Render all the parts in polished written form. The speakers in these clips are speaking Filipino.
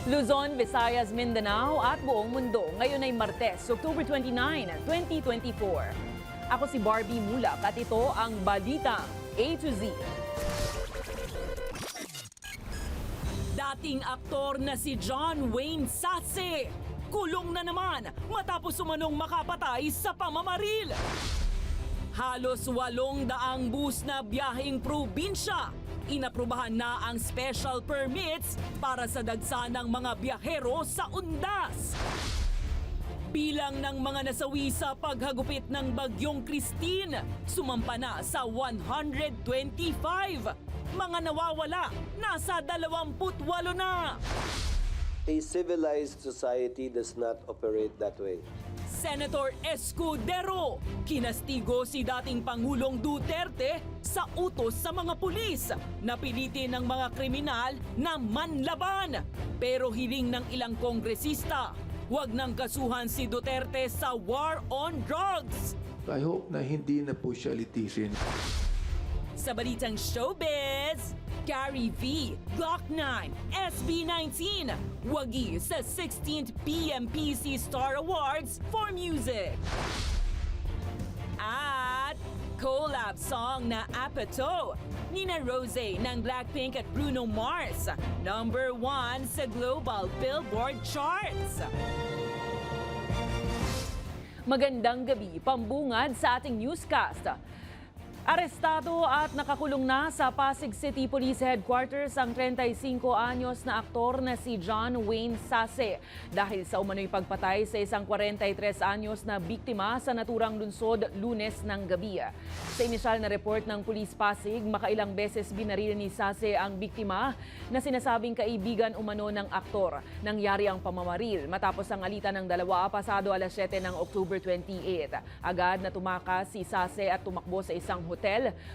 Luzon, Visayas, Mindanao at buong mundo. Ngayon ay Martes, October 29, 2024. Ako si Barbie Mulak at ito ang Balitang A to Z. Dating aktor na si John Wayne Sase, kulong na naman matapos umanong makapatay sa pamamaril. Halos 800 bus na biyaheng probinsya. Inaprubahan na ang special permits para sa dagsa ng mga biyahero sa undas. Bilang ng mga nasawi sa paghagupit ng Bagyong Christine, sumampa na sa 125. Mga nawawala, nasa 28 na. A civilized society does not operate that way. Senator Escudero, kinastigo si dating Pangulong Duterte sa utos sa mga pulis na pilitin ng mga kriminal na manlaban. Pero hiling ng ilang kongresista, huwag nang kasuhan si Duterte sa war on drugs. I hope na hindi na po siya litisin. Sa balitang showbiz, Gary V, Glock 9, SB19, wagi sa 16th PMPC Star Awards for Music. At collab song na Apato, Nina Rose ng Blackpink at Bruno Mars, number 1 sa Global Billboard Charts. Magandang gabi, pambungad sa ating newscast. Arestado at nakakulong na sa Pasig City Police Headquarters ang 35 anyos na aktor na si John Wayne Sase dahil sa umano'y pagpatay sa isang 43 anyos na biktima sa naturang lungsod Lunes ng gabi. Sa inisyal na report ng Police Pasig, makailang beses binaril ni Sase ang biktima na sinasabing kaibigan umano ng aktor. Nangyari ang pamamaril matapos ang alitan ng dalawa pasado alas 7 ng October 28. Agad na tumakas si Sase at tumakbo sa isang hotel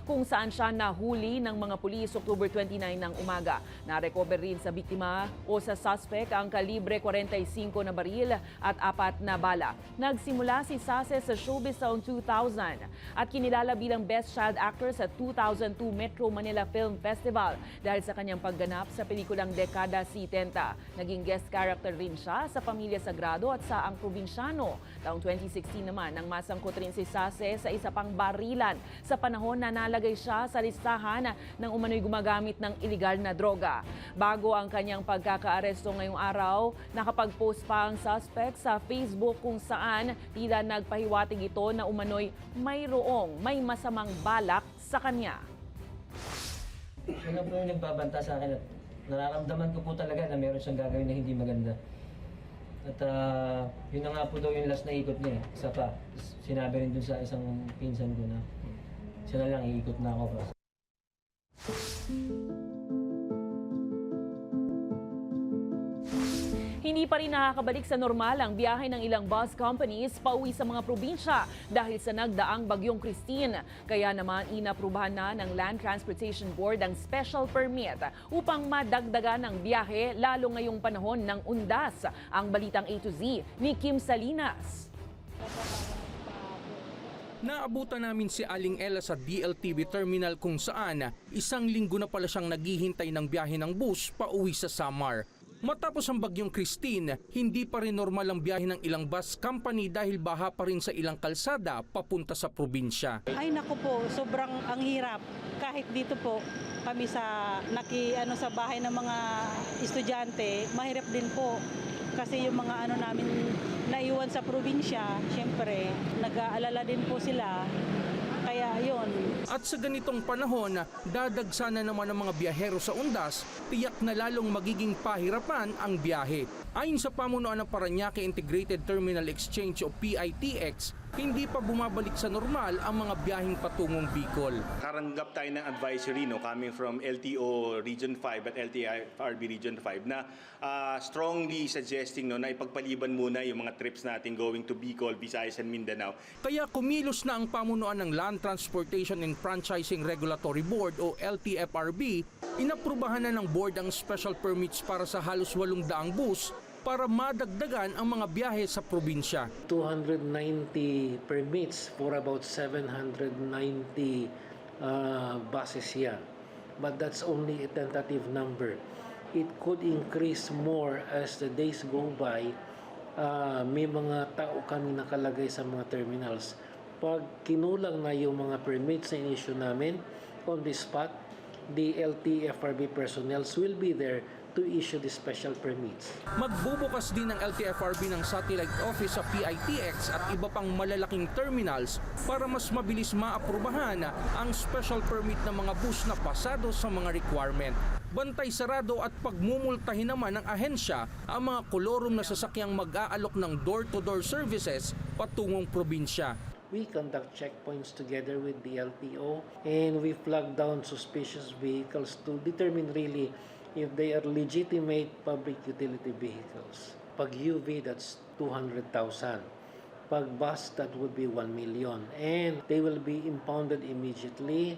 kung saan siya nahuli ng mga pulis October 29 ng umaga. Na-recover rin sa biktima o sa suspect ang kalibre 45 na baril at 4 na bala. Nagsimula si Sase sa showbiz taong 2000 at kinilala bilang Best Child Actor sa 2002 Metro Manila Film Festival dahil sa kanyang pagganap sa pelikulang Dekada 70. Naging guest character rin siya sa Pamilya Sagrado at sa Ang Probinsyano. Taong 2016 naman, nang masangkot rin si Sase sa isa pang barilan sa panahon na nalagay siya sa listahan ng umano'y gumagamit ng iligal na droga. Bago ang kanyang pagkakaaresto ngayong araw, nakapag-post pa ang suspect sa Facebook kung saan tila nagpahiwatig ito na umano'y may masamang balak sa kanya. Siya na po yung nagbabanta sa akin at nararamdaman ko po talaga na meron siyang gagawin na hindi maganda. At yun na nga po daw yung last na ikot niya. Isa pa, sinabi rin dun sa isang pinsan ko na siya na lang, iikot na ako. Hindi pa rin nakakabalik sa normal ang biyahe ng ilang bus companies pauwi sa mga probinsya dahil sa nagdaang Bagyong Christine. Kaya naman inaprubahan na ng Land Transportation Board ang special permit upang madagdagan ang biyahe lalo ngayong panahon ng undas. Ang Balitang A to Z ni Kim Salinas. Naabutan namin si Aling Ella sa DLTV terminal kung saan isang linggo na pala siyang naghihintay ng biyahe ng bus pauwi sa Samar. Matapos ang Bagyong Christine, hindi pa rin normal ang biyahe ng ilang bus company dahil baha pa rin sa ilang kalsada papunta sa probinsya. Ay naku po, sobrang ang hirap. Kahit dito po kami sa sa bahay ng mga estudyante, mahirap din po. Kasi yung mga namin naiwan sa probinsya, syempre, nag-aalala din po sila. Kaya yun. At sa ganitong panahon, dadagsa na naman ang mga biyahero sa undas, tiyak na lalong magiging pahirapan ang biyahe. Ayon sa pamunuan ng Parañaque Integrated Terminal Exchange o PITX, hindi pa bumabalik sa normal ang mga biyaheng patungong Bicol. Karanggap tayo ng advisory coming from LTO Region 5 at LTFRB Region 5 na strongly suggesting na ipagpaliban muna yung mga trips natin going to Bicol, Visayas and Mindanao. Kaya kumilos na ang pamunuan ng Land Transportation and Franchising Regulatory Board o LTFRB, inaprubahan na ng board ang special permits para sa halos 800 bus para madagdagan ang mga biyahe sa probinsya. 290 permits for about 790 buses here. But that's only a tentative number. it could increase more as the days go by. May mga tao kami nakalagay sa mga terminals. Pag kinulang na yung mga permits na in-issue namin, on the spot, the LTFRB personnel will be there to issue the special permits. Magbubukas din ng LTFRB ng satellite office sa PITX at iba pang malalaking terminals para mas mabilis maaprubahan ang special permit ng mga bus na pasado sa mga requirement. Bantay sarado at pagmumultahin naman ng ahensya ang mga kolorum na sasakyang mag-aalok ng door-to-door services patungong probinsya. We conduct checkpoints together with the LTO and we flag down suspicious vehicles to determine really if they are legitimate public utility vehicles. Pag UV, that's 200,000. Pag bus, that would be 1 million. And they will be impounded immediately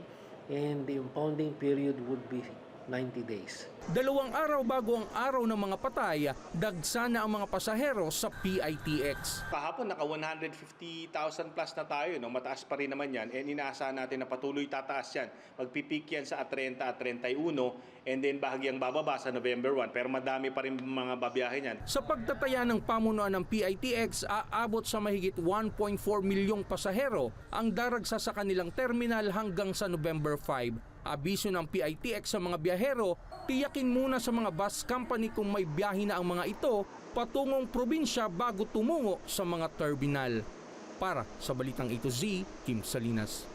and the impounding period would be 90 days. 2 araw bago ang araw ng mga patay, dagsa na ang mga pasahero sa PITX. Kahapon naka 150,000 plus na tayo, no? Mataas pa rin naman yan, and inaasahan natin na patuloy tataas yan. Magpipik yan sa 30 at 31, and then bahagyang bababa sa November 1, pero madami pa rin mga babiyahe niyan. Sa pagtataya ng pamunuan ng PITX, aabot sa mahigit 1.4 milyong pasahero ang daragsa sa kanilang terminal hanggang sa November 5. Abiso ng PITX sa mga biyahero, tiyakin muna sa mga bus company kung may biyahe na ang mga ito patungong probinsya bago tumungo sa mga terminal. Para sa Balitang A to Z, Kim Salinas.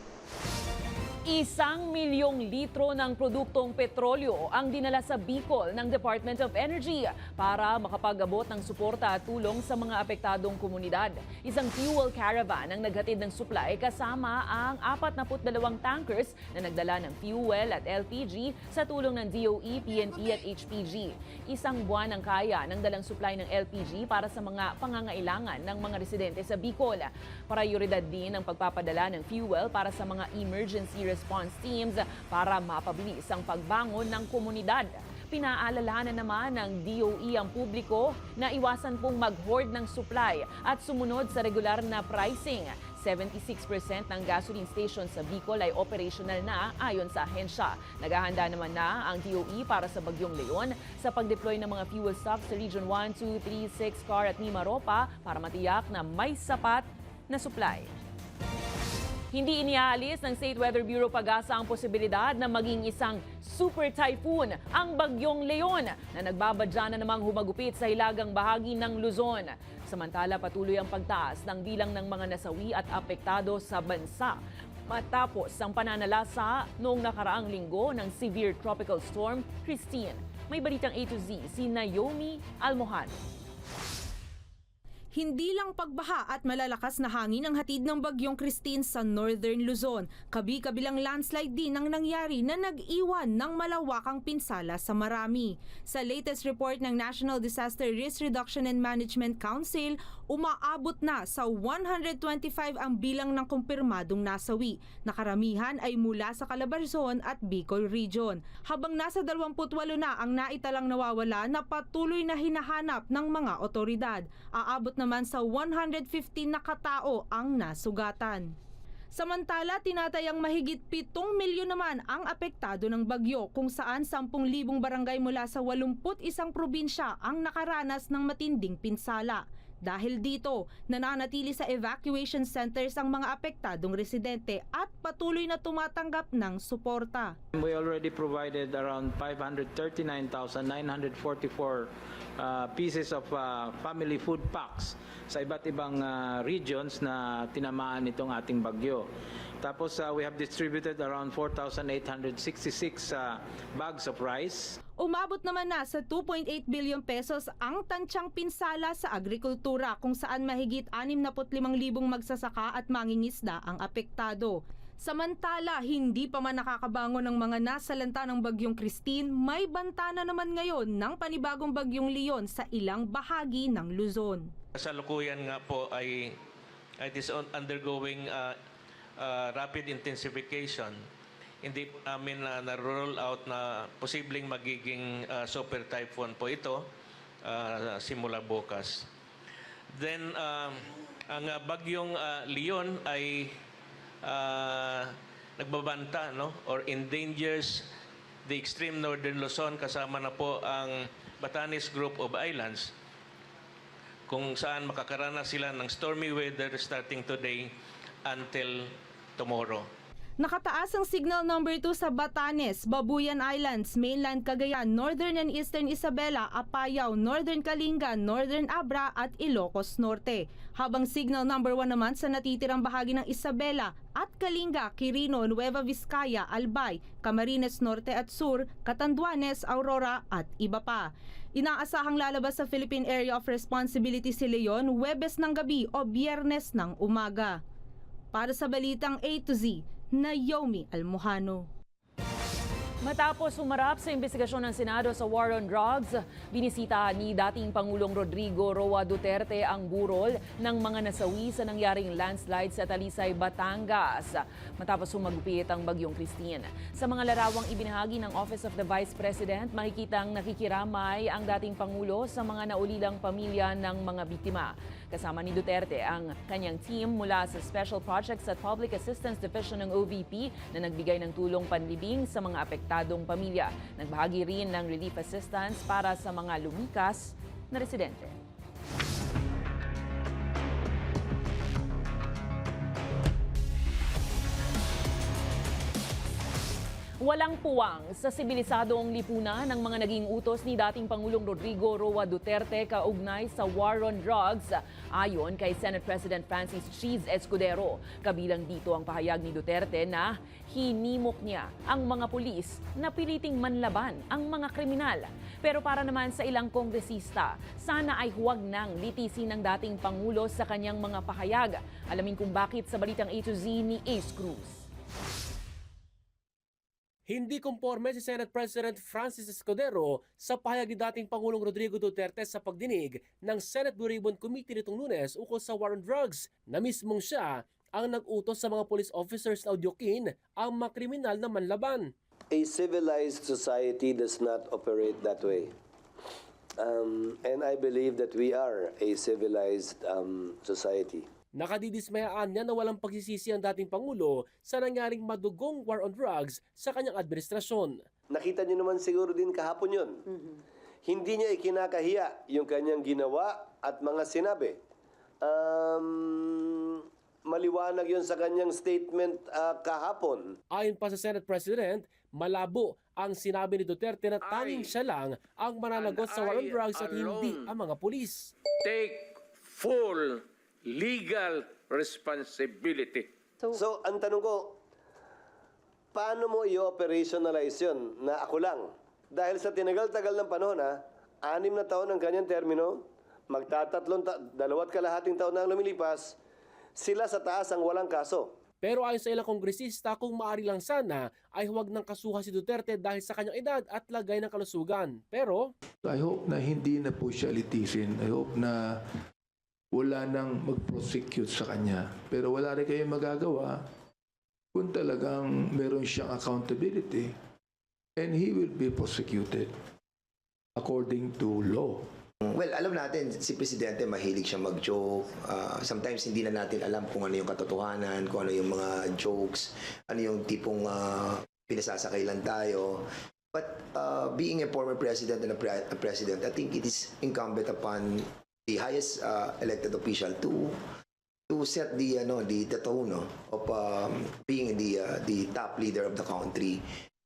1 milyong litro ng produktong petrolyo ang dinala sa Bicol ng Department of Energy para makapag-abot ng suporta at tulong sa mga apektadong komunidad. Isang fuel caravan ang naghatid ng supply kasama ang 42 tankers na nagdala ng fuel at LPG sa tulong ng DOE, PNP at HPG. Isang buwan ang kaya ng dalang supply ng LPG para sa mga pangangailangan ng mga residente sa Bicol. Prioridad din ang pagpapadala ng fuel para sa mga emergency response teams para mapabilis ang pagbangon ng komunidad. Pinaalalahanan naman ng DOE ang publiko na iwasan pong mag-hoard ng supply at sumunod sa regular na pricing. 76% ng gasoline station sa Bicol ay operational na ayon sa ahensya. Naghahanda naman na ang DOE para sa Bagyong Leon sa pag-deploy ng mga fuel stocks sa Region 1, 2, 3, 6, CAR at Mimaropa para matiyak na may sapat na supply. Hindi iniaalis ng State Weather Bureau Pag-asa ang posibilidad na maging isang super typhoon ang Bagyong Leon na nagbabadya na namang humagupit sa hilagang bahagi ng Luzon. Samantala, patuloy ang pagtaas ng bilang ng mga nasawi at apektado sa bansa matapos ang pananalasa noong nakaraang linggo ng severe tropical storm Christine. May balitang A to Z si Naomi Almohan. Hindi lang pagbaha at malalakas na hangin ang hatid ng Bagyong Christine sa Northern Luzon. Kabi-kabilang landslide din ang nangyari na nag-iwan ng malawakang pinsala sa marami. Sa latest report ng National Disaster Risk Reduction and Management Council, umaabot na sa 125 ang bilang ng kumpirmadong nasawi. Nakaramihan ay mula sa Calabarzon at Bicol Region. Habang nasa 28 na ang naitalang nawawala na patuloy na hinahanap ng mga otoridad. Aabot naman sa 115 na katao ang nasugatan. Samantala, tinatayang mahigit 7 milyon naman ang apektado ng bagyo kung saan 10,000 barangay mula sa 81 probinsya ang nakaranas ng matinding pinsala. Dahil dito, nananatili sa evacuation centers ang mga apektadong residente at patuloy na tumatanggap ng suporta. We already provided around 539,944 pieces of family food packs sa iba't ibang regions na tinamaan itong ating bagyo. Tapos we have distributed around 4,866 bags of rice. Umabot naman na sa 2.8 billion pesos ang tantyang pinsala sa agrikultura kung saan mahigit 65,000 magsasaka at mangingisda ang apektado. Samantala, hindi pa man nakakabangon ng mga nasalanta ng Bagyong Christine, may banta na naman ngayon ng panibagong Bagyong Leon sa ilang bahagi ng Luzon. Kasalukuyan nga po ay it is undergoing rapid intensification. Hindi namin na-roll out na posibleng magiging super typhoon po ito simula bukas. Then, ang Bagyong Leon ay nagbabanta, no, or endangers the extreme northern Luzon, kasama na po ang Batanes Group of Islands, kung saan makakaranas sila ng stormy weather starting today until tomorrow. Nakataas ang signal number 2 sa Batanes, Babuyan Islands, mainland Cagayan, Northern and Eastern Isabela, Apayao, Northern Kalinga, Northern Abra at Ilocos Norte. Habang signal number 1 naman sa natitirang bahagi ng Isabela at Kalinga, Quirino, Nueva Vizcaya, Albay, Camarines Norte at Sur, Catanduanes, Aurora at iba pa. Inaasahang lalabas sa Philippine Area of Responsibility si Leon Huwebes ng gabi o Biyernes ng umaga. Para sa Balitang A to Z, Naomi Almohano. Matapos humarap sa investigasyon ng Senado sa war on drugs, binisita ni dating Pangulong Rodrigo Roa Duterte ang burol ng mga nasawi sa nangyaring landslide sa Talisay, Batangas matapos humagupit ang bagyong Christine. Sa mga larawang ibinahagi ng Office of the Vice President, makikitang nakikiramay ang dating Pangulo sa mga naulilang pamilya ng mga biktima. Kasama ni Duterte ang kanyang team mula sa Special Projects at Public Assistance Division ng OVP na nagbigay ng tulong panlibing sa mga apektadong pamilya. Nagbahagi rin ng relief assistance para sa mga lumikas na residente. Walang puwang sa sibilisadong lipunan ng mga naging utos ni dating Pangulong Rodrigo Roa Duterte kaugnay sa war on drugs, ayon kay Senate President Francis Cheese Escudero. Kabilang dito ang pahayag ni Duterte na hinimok niya ang mga pulis na piliting manlaban ang mga kriminal. Pero para naman sa ilang kongresista, sana ay huwag nang litisin ng dating Pangulo sa kanyang mga pahayag. Alamin kung bakit sa Balitang A to Z ni Ace Cruz. Hindi komporme si Senate President Francis Escudero sa pahayag ni dating Pangulong Rodrigo Duterte sa pagdinig ng Senate Blue Ribbon Committee nitong Lunes ukol sa war on drugs na mismong siya ang nag-utos sa mga police officers na audyokin ang mga kriminal na manlaban. A civilized society does not operate that way. And I believe that we are a civilized society. Nakadidismayaan niya na walang pagsisisi ang dating Pangulo sa nangyaring madugong war on drugs sa kanyang administrasyon. Nakita niyo naman siguro din kahapon yun. Hindi niya ikinakahiya yung kanyang ginawa at mga sinabi. Maliwanag yun sa kanyang statement kahapon. Ayon pa sa Senate President, malabo ang sinabi ni Duterte na tanging siya lang ang mananagot sa war on drugs at hindi ang mga pulis. Take full legal responsibility. So, ang tanong ko, paano mo i-operationalize yun na ako lang? Dahil sa tinagal-tagal ng panahon, 6 na taon ang kanyang termino, dalawat kalahating taon na ang lumilipas, sila sa taas ang walang kaso. Pero ayon sa ilang kongresista, kung maaari lang sana ay huwag nang kasuhan si Duterte dahil sa kanyang edad at lagay ng kalusugan. Pero I hope na hindi na po siya litisin. I hope na wala nang mag-prosecute sa kanya. Pero wala rin kayong magagawa kung talagang meron siyang accountability and he will be prosecuted according to law. Well, alam natin, si Presidente mahilig siya mag-joke. Sometimes hindi na natin alam kung ano yung katotohanan, kung ano yung mga jokes, ano yung tipong pinasasakay lang tayo. But being a former president and a president, I think it is incumbent upon the highest elected official to set the tone of being the top leader of the country.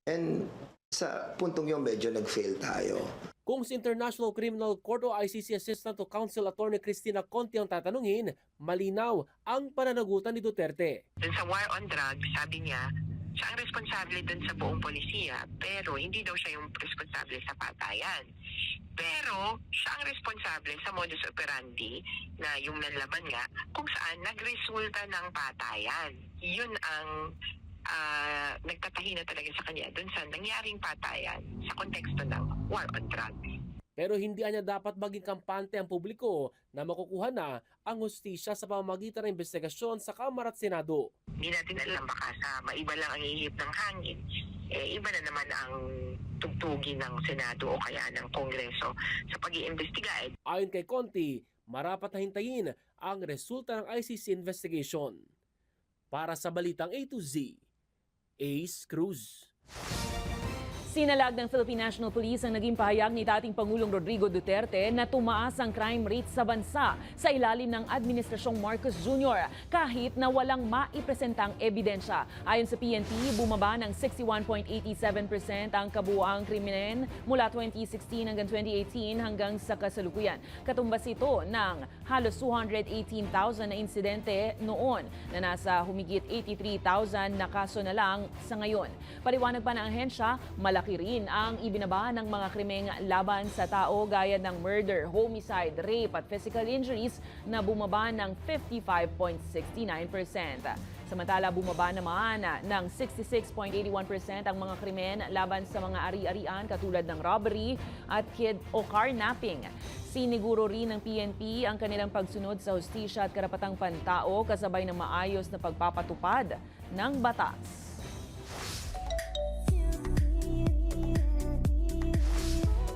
And sa puntong yun medyo nag-fail tayo. kung si International Criminal Court o ICC Assistant to Counsel Attorney Cristina Conti ang tatanungin, malinaw ang pananagutan ni Duterte. Dun sa war on drugs, sabi niya, siya ang responsable dun sa buong polisiya, pero hindi daw siya yung responsable sa patayan. Pero siya ang responsable sa modus operandi na yung nanlaban nga kung saan nagresulta ng patayan. Yun ang nagtatahina talaga sa kanya dun sa nangyaring patayan sa konteksto ng war on drugs. Pero hindi niya dapat maging kampante ang publiko na makukuha na ang hustisya sa pamamagitan ng investigasyon sa Kamara at Senado. Hindi natin alam, baka sa maiba lang ang ihip ng hangin. Iba na naman ang tugtugin ng Senado o kaya ng Kongreso sa pag-iimbestiga. Ayon kay Conti, marapat na hintayin ang resulta ng ICC investigation. Para sa Balitang A to Z, Ace Cruz. Sinalag ng Philippine National Police ang naging pahayag ni dating Pangulong Rodrigo Duterte na tumaas ang crime rate sa bansa sa ilalim ng Administrasyong Marcos Jr. kahit na walang maipresentang ebidensya. Ayon sa PNP, bumaba ng 61.87% ang kabuuang krimen mula 2016 hanggang 2018 hanggang sa kasalukuyan. Katumbas ito ng halos 218,000 na insidente noon na nasa humigit 83,000 na kaso na lang sa ngayon. Paliwanag pa ng ahensya, malaki rin ang ibinaba ng mga krimeng laban sa tao gaya ng murder, homicide, rape at physical injuries na bumaba ng 55.69%. Samantala, bumaba naman ng 66.81% ang mga krimen laban sa mga ari-arian katulad ng robbery at kid o carnapping. Siniguro rin ng PNP ang kanilang pagsunod sa hustisya at karapatang pantao kasabay ng maayos na pagpapatupad ng batas.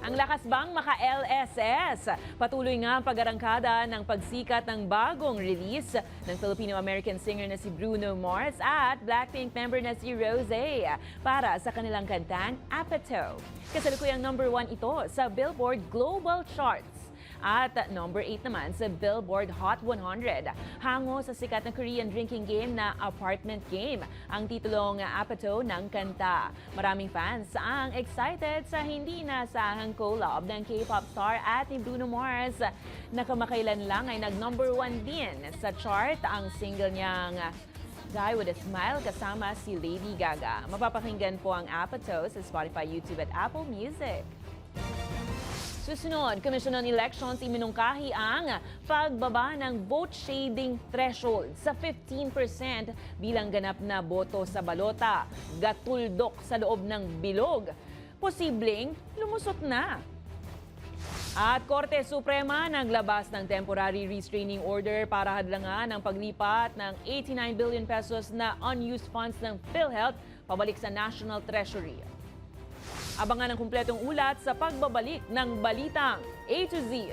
Ang lakas bang maka-LSS? Patuloy nga ang pag-arangkada ng pagsikat ng bagong release ng Filipino-American singer na si Bruno Mars at Blackpink member na si Rosé para sa kanilang kantang Apatow. Kasalukuyang number 1 ito sa Billboard Global Charts at number 8 naman sa Billboard Hot 100. Hango sa sikat na Korean drinking game na Apartment Game ang titulong Apatow ng kanta. Maraming fans ang excited sa hindi nasahang collab ng K-pop star at ni Bruno Mars. Nakamakailan lang ay nag-number 1 din sa chart ang single niyang Guy with a Smile kasama si Lady Gaga. Mapapakinggan po ang Apatow sa Spotify, YouTube at Apple Music. Susunod, Commission on Elections iminungkahi ang pagbaba ng vote shading threshold sa 15% bilang ganap na boto sa balota, gatuldok sa loob ng bilog. Posibleng lumusot na. At Korte Suprema naglabas ng temporary restraining order para hadlangan ang paglipat ng 89 billion pesos na unused funds ng PhilHealth pabalik sa National Treasury. Abangan ang kumpletong ulat sa pagbabalik ng Balitang A to Z.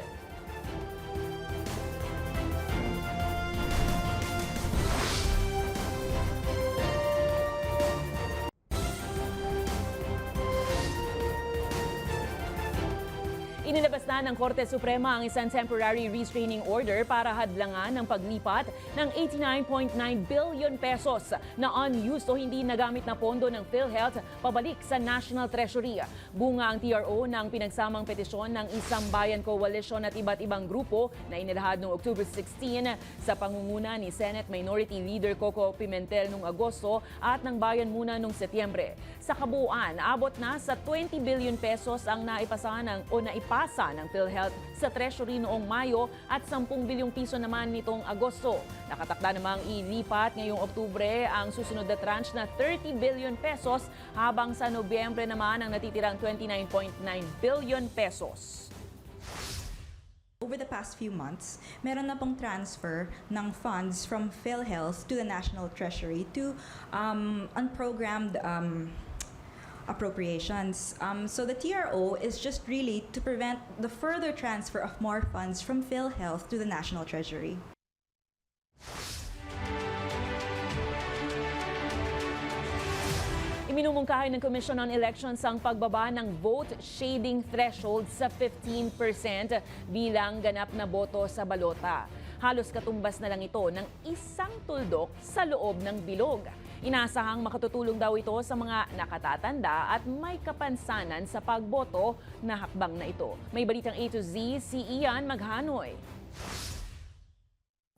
Inilabas na ng Korte Suprema ang isang temporary restraining order para hadlangan ang paglipat ng 89.9 billion pesos na unused o hindi nagamit na pondo ng PhilHealth pabalik sa National Treasury. Bunga ang TRO ng pinagsamang petisyon ng Isang Bayan Coalition at iba't ibang grupo na inilahad noong October 16 sa pangunguna ni Senate Minority Leader Coco Pimentel noong Agosto at ng Bayan Muna noong Setyembre. Sa kabuuan, abot na sa 20 billion pesos ang naipasa ng PhilHealth sa Treasury noong Mayo at 10 bilyong piso naman nitong Agosto. Nakatakda namang ilipat ngayong Oktubre ang susunod na tranche na 30 billion pesos habang sa Nobyembre naman ang natitirang 29.9 billion pesos. Over the past few months, meron na pong transfer ng funds from PhilHealth to the National Treasury to unprogrammed appropriations. So the TRO is just really to prevent the further transfer of more funds from PhilHealth to the National Treasury. Iminumungkahi ng Commission on Elections ang pagbaba ng vote shading threshold sa 15% bilang ganap na boto sa balota. Halos katumbas na lang ito ng isang tuldok sa loob ng bilog. Inaasahang makatutulong daw ito sa mga nakatatanda at may kapansanan sa pagboto na hakbang na ito. May balitang A to Z, si Ian Maghanoy.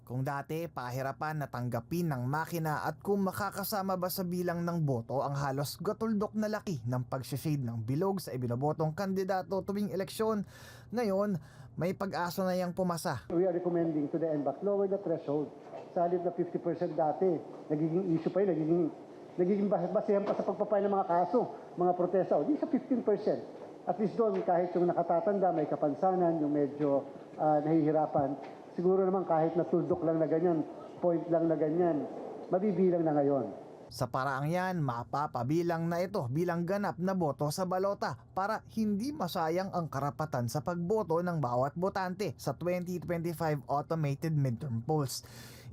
Kung dati, pahirapan na tanggapin ng makina at kung makakasama ba sa bilang ng boto ang halos gatuldok na laki ng pag-shade ng bilog sa ibinobotong kandidato tuwing eleksyon, ngayon, may pag-asa na yang pumasa. We are recommending to the NBAC lower the threshold. Sa halip na 50% dati, nagiging issue pa yun, nagiging basehan pa sa pagpapay ng mga kaso, mga protesta. Di sa 15%. At least doon, kahit yung nakatatanda, may kapansanan, yung medyo nahihirapan, siguro naman kahit na tuldok lang na ganyan, point lang na ganyan, mabibilang na ngayon. Sa paraang yan, mapapabilang na ito bilang ganap na boto sa balota para hindi masayang ang karapatan sa pagboto ng bawat botante sa 2025 automated midterm polls.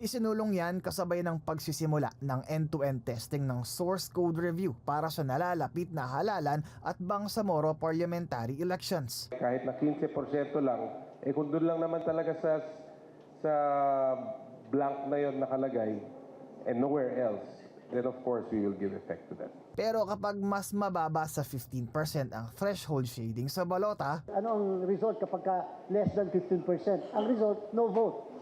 Isinulong yan kasabay ng pagsisimula ng end-to-end testing ng source code review para sa nalalapit na halalan at Bangsamoro parliamentary elections. Kahit na 15% lang, kung doon lang naman talaga sa blank na yon nakalagay and nowhere else, then of course we will give effect to that. Pero kapag mas mababa sa 15% ang threshold shading sa balota, Ano ang result kapag less than 15%? Ang result, no vote.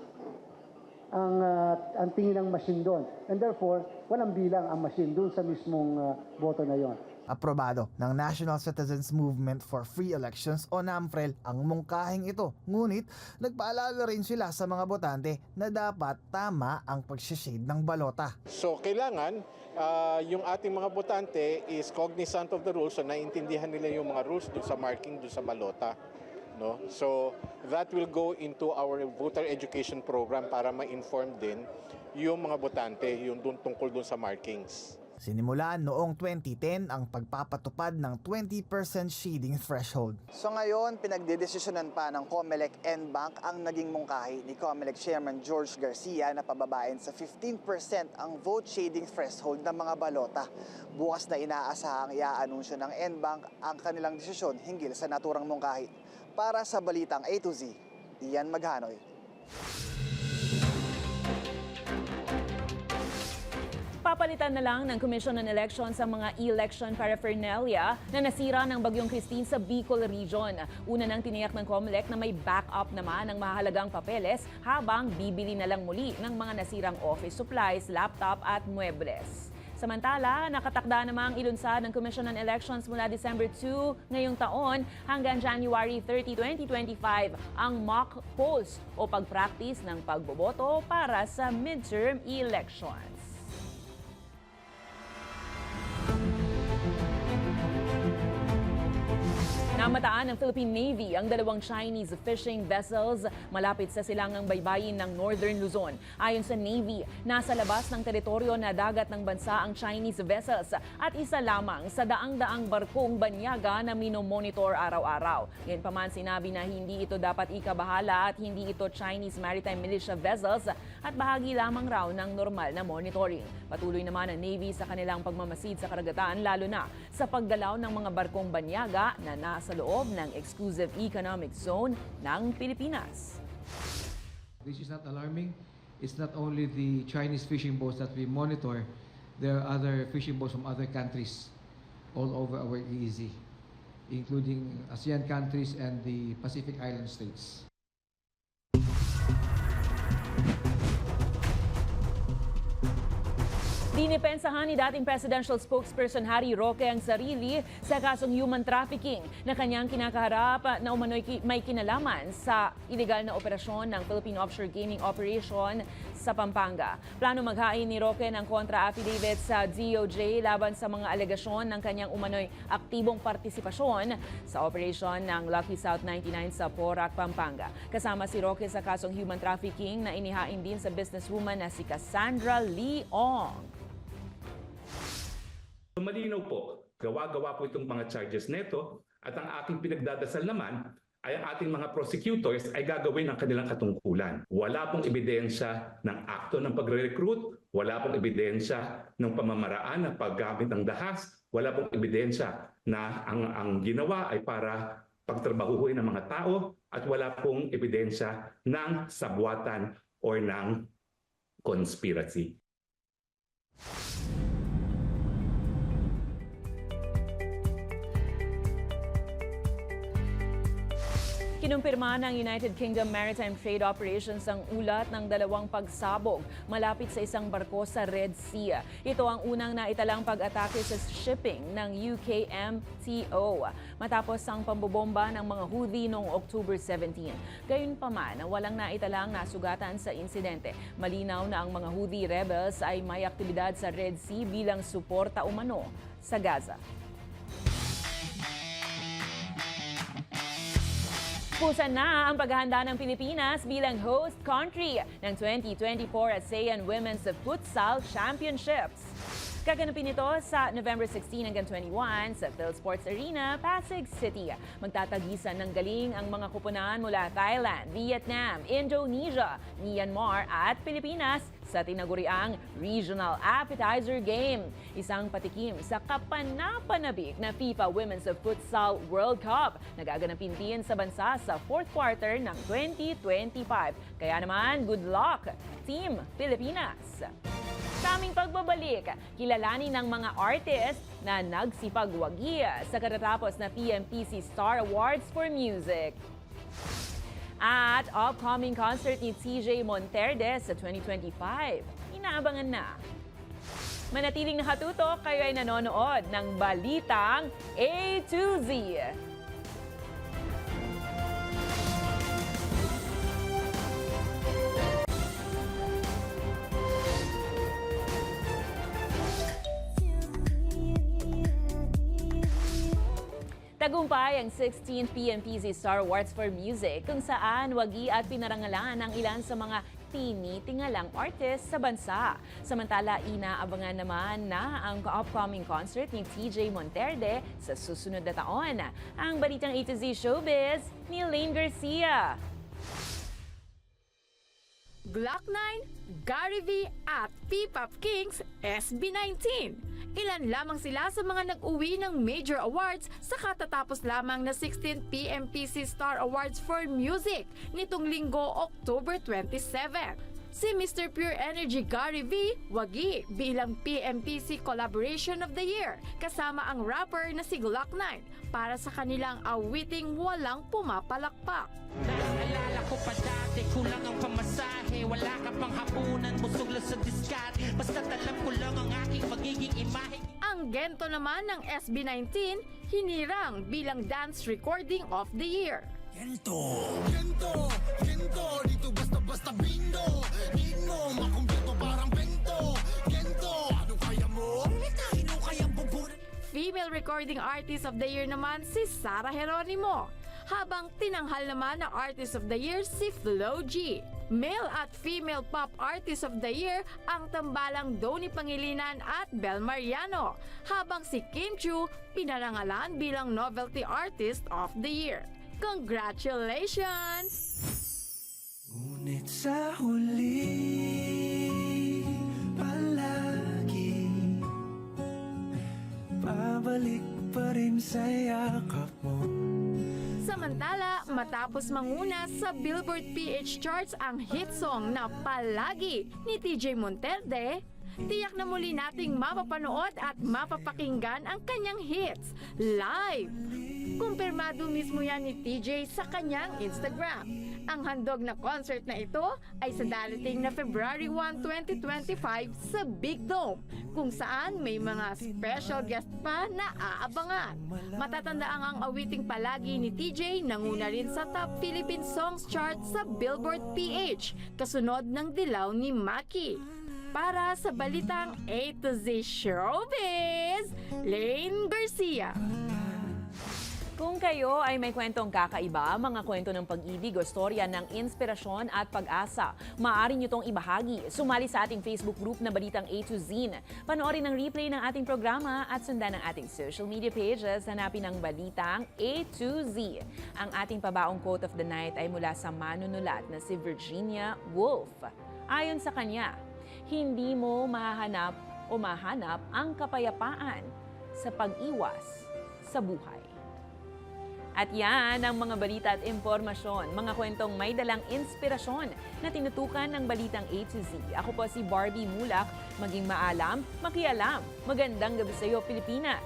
Ang tingin ng machine doon. And therefore, walang bilang ang machine doon sa mismong boto na yon. aprobado ng National Citizens Movement for Free Elections o NAMFREL ang mungkahing ito. Ngunit nagpaalala rin sila sa mga botante na dapat tama ang pag-shade ng balota. So kailangan yung ating mga botante is cognizant of the rules, so naiintindihan nila yung mga rules dun sa marking dun sa balota. No? So that will go into our voter education program para ma-inform din yung mga botante yung tungkol dun sa markings. Sinimulan noong 2010 ang pagpapatupad ng 20% shading threshold. So ngayon, pinagdedesisyonan pa ng COMELEC NBank ang naging mungkahi ni COMELEC Chairman George Garcia na pababain sa 15% ang vote shading threshold ng mga balota. Bukas na inaasahang iaanunsyo ng NBank ang kanilang desisyon hinggil sa naturang mungkahi. Para sa Balitang A to Z, Ian Maghanoy. Papalitan na lang ng Commission on Elections sa mga election paraphernalia na nasira ng Bagyong Christine sa Bicol Region. Una nang tiniyak ng COMELEC na may backup naman ng mahalagang papeles habang bibili na lang muli ng mga nasirang office supplies, laptop at muebles. Samantala, nakatakda namang ilunsad ng Commission on Elections mula December 2 ngayong taon hanggang January 30, 2025 ang mock polls o pag-practice ng pagboboto para sa midterm elections. Namataan ng Philippine Navy ang dalawang Chinese fishing vessels malapit sa silangang baybayin ng Northern Luzon. Ayon sa Navy, nasa labas ng teritoryo na dagat ng bansa ang Chinese vessels at isa lamang sa daang-daang barkong banyaga na minomonitor araw-araw. Gayunpaman sinabi na hindi ito dapat ikabahala at hindi ito Chinese Maritime Militia vessels at bahagi lamang raw ng normal na monitoring. Patuloy naman ang Navy sa kanilang pagmamasid sa karagatan lalo na sa paggalaw ng mga barkong banyaga na nasa loob ng exclusive economic zone ng Pilipinas. This is not alarming. It's not only the Chinese fishing boats that we monitor. There are other fishing boats from other countries all over our EEZ, including ASEAN countries and the Pacific Island states. Dinipensahan ni dating presidential spokesperson Harry Roque ang sarili sa kasong human trafficking na kanyang kinakaharap na umano'y may kinalaman sa iligal na operasyon ng Philippine Offshore Gaming Operation sa Pampanga. Plano maghain ni Roque ng kontra-affidavit sa DOJ laban sa mga alegasyon ng kanyang umano'y aktibong partisipasyon sa operasyon ng Lucky South 99 sa Porac, Pampanga. Kasama si Roque sa kasong human trafficking na inihain din sa businesswoman na si Cassandra Leong. Malinaw po, gawa-gawa po itong mga charges neto at ang aking pinagdadasal naman ay ang ating mga prosecutors ay gagawin ang kanilang katungkulan. Wala pong ebidensya ng akto ng pagre-recruit, wala pong ebidensya ng pamamaraan ng paggamit ng dahas, wala pong ebidensya na ang ginawa ay para pagtrabahuhin ng mga tao at wala pong ebidensya ng sabwatan o ng conspiracy. Kinumpirma ng United Kingdom Maritime Trade Operations ang ulat ng dalawang pagsabog malapit sa isang barko sa Red Sea. Ito ang unang naitalang pag-atake sa shipping ng UK MTO matapos ang pambobomba ng mga Houthi noong October 17. Gayunpaman, walang naitalang nasugatan sa insidente. Malinaw na ang mga Houthi rebels ay may aktibidad sa Red Sea bilang suporta umano sa Gaza. Pusan na ang paghahanda ng Pilipinas bilang host country ng 2024 ASEAN Women's Futsal Championships. Gaganapin ito sa November 16 hanggang 21 sa PhilSports Arena, Pasig City. Magtatagisan ng galing ang mga kupunan mula Thailand, Vietnam, Indonesia, Myanmar at Pilipinas sa tinaguriang Regional Appetizer Game. Isang patikim sa kapanapanabik na FIFA Women's Futsal World Cup na gaganapin din sa bansa sa fourth quarter ng 2025. Kaya naman, good luck, Team Pilipinas! Sa aming pagbabalik, kilalanin ng mga artist na nagsipagwagi sa katatapos na PMPC Star Awards for Music. At upcoming concert ni TJ Monterde sa 2025. Inaabangan na. Manatiling nakatutok, kayo ay nanonood ng Balitang A to Z. Tagumpay ang 16th PMPC Star Awards for Music kung saan wagi at pinarangalan ang ilan sa mga tinitingalang artist sa bansa. Samantala, inaabangan naman na ang upcoming concert ni TJ Monterde sa susunod na taon. Ang Balitang A to Z Showbiz ni Lane Garcia. Glock 9, Gary V at P-Pop Kings SB19. Ilan lamang sila sa mga nag-uwi ng major awards sa katatapos lamang na 16th PMPC Star Awards for Music nitong linggo, October 27. Si Mr. Pure Energy Gary V wagi bilang PMPC Collaboration of the Year kasama ang rapper na si Glock 9 para sa kanilang awiting Walang Pumapalakpak. Naalala ko pa dati, kulang ang pamasahe, wala ka pang hapunan, busog lang sa diskat, basta't alam ko lang ang aking magiging imahe. Ang Gento naman ng SB19 hinirang bilang Dance Recording of the Year. Gento, Gento, Gento, dito basta-basta bindo, di mo makumpleto parang bento. Gento, ano kaya mo? Ano kaya bubunan? Female Recording Artist of the Year naman si Sarah Geronimo. Habang tinanghal naman na Artist of the Year si Flo G. Male at Female Pop Artist of the Year ang tambalang Donnie Pangilinan at Bel Mariano. Habang si Kim Chu pinarangalan bilang Novelty Artist of the Year. Congratulations! Ngunit sa huli, palagi pabalik pa rin sa yakap mo. Samantala, matapos manguna sa Billboard PH Charts ang hit song na Palagi ni TJ Monterde, tiyak na muli nating mapapanood at mapapakinggan ang kanyang hits live. Kumpirmado mismo yan ni TJ sa kanyang Instagram. Ang handog na concert na ito ay sa darating na February 1, 2025 sa Big Dome, kung saan may mga special guest pa na aabangan. Matatandaan ang awiting Palagi ni TJ nanguna rin sa Top Philippine Songs Chart sa Billboard PH, kasunod ng Dilaw ni Maki. Para sa Balitang A to Z Showbiz, Lane Garcia. Kung kayo ay may kwentong kakaiba, mga kwento ng pag-ibig o storya ng inspirasyon at pag-asa, maaari nyo itong ibahagi. Sumali sa ating Facebook group na Balitang A to Z. Panoorin ang replay ng ating programa at sundan ang ating social media pages. Hanapin ang Balitang A to Z. Ang ating pabaong quote of the night ay mula sa manunulat na si Virginia Woolf. Ayon sa kanya, hindi mo mahanap ang kapayapaan sa pag-iwas sa buhay. At yan ang mga balita at impormasyon, mga kwentong may dalang inspirasyon na tinutukan ng Balitang A to Z. Ako po si Barbie Mulak, maging maalam, makialam. Magandang gabi sa iyo, Pilipinas!